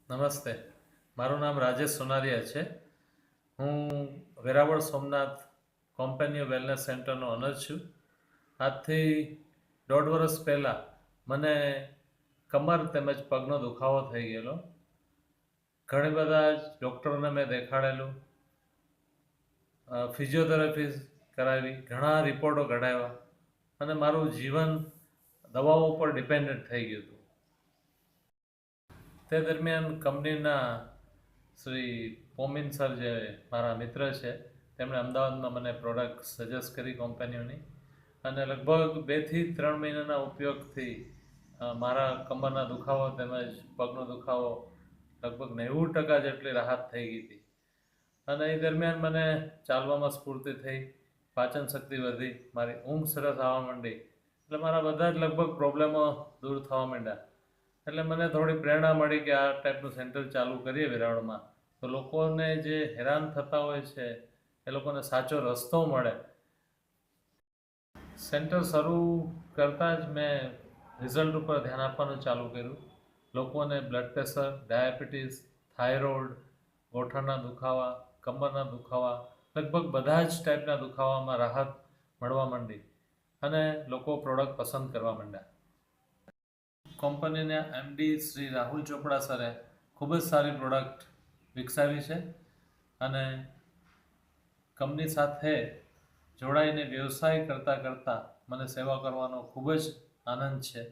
નમસ્તે. મારું નામ રાજેશ સોનારિયા છે. હું વેરાવળ સોમનાથ કોમ્પેનિયન વેલનેસ સેન્ટરનો ઓનર છું. આજથી 1.5 વર્ષ પહેલાં મને કમર તેમજ પગનો દુખાવો થઈ ગયેલો. ઘણી બધા ડૉક્ટરોને મેં દેખાડેલું, ફિઝિયોથેરાપી કરાવી, ઘણા રિપોર્ટો કઢાવ્યા અને મારું જીવન દવાઓ પર ડિપેન્ડન્ટ થઈ ગયું હતું. તે દરમિયાન કંપનીના શ્રી પોમિન સર, જે મારા મિત્ર છે, તેમણે અમદાવાદમાં મને પ્રોડક્ટ સજેસ્ટ કરી કંપનીઓની, અને લગભગ 2 થી 3 મહિનાના ઉપયોગથી મારા કમરના દુખાવો તેમજ પગનો દુખાવો લગભગ 90% જેટલી રાહત થઈ ગઈ હતી. અને એ દરમિયાન મને ચાલવામાં સ્ફૂર્તિ થઈ, પાચન શક્તિ વધી, મારી ઊંઘ સરસ આવવા માંડી, એટલે મારા બધા જ લગભગ પ્રોબ્લેમો દૂર થવા માંડ્યા. એટલે મને થોડી પ્રેરણા મળી કે આ ટાઈપનું સેન્ટર ચાલુ કરીએ વેરાવળમાં, તો લોકોને જે હેરાન થતા હોય છે એ લોકોને સાચો રસ્તો મળે. સેન્ટર શરૂ કરતાં જ મેં રિઝલ્ટ ઉપર ધ્યાન આપવાનું ચાલુ કર્યું. લોકોને બ્લડ પ્રેશર, ડાયાબિટીસ, થાઇરોઇડ, ગોઠણના દુખાવા, કમરના દુખાવા, લગભગ બધા જ ટાઈપના દુખાવામાં રાહત મળવા માંડી અને લોકો પ્રોડક્ટ પસંદ કરવા માંડ્યા. કંપનીના એમડી શ્રી રાહુલ ચોપડા સરે ખૂબ જ સારી પ્રોડક્ટ વિકસાવી છે અને કંપની સાથે જોડાઈને વ્યવસાય કરતાં કરતાં મને સેવા કરવાનો ખૂબ જ આનંદ છે.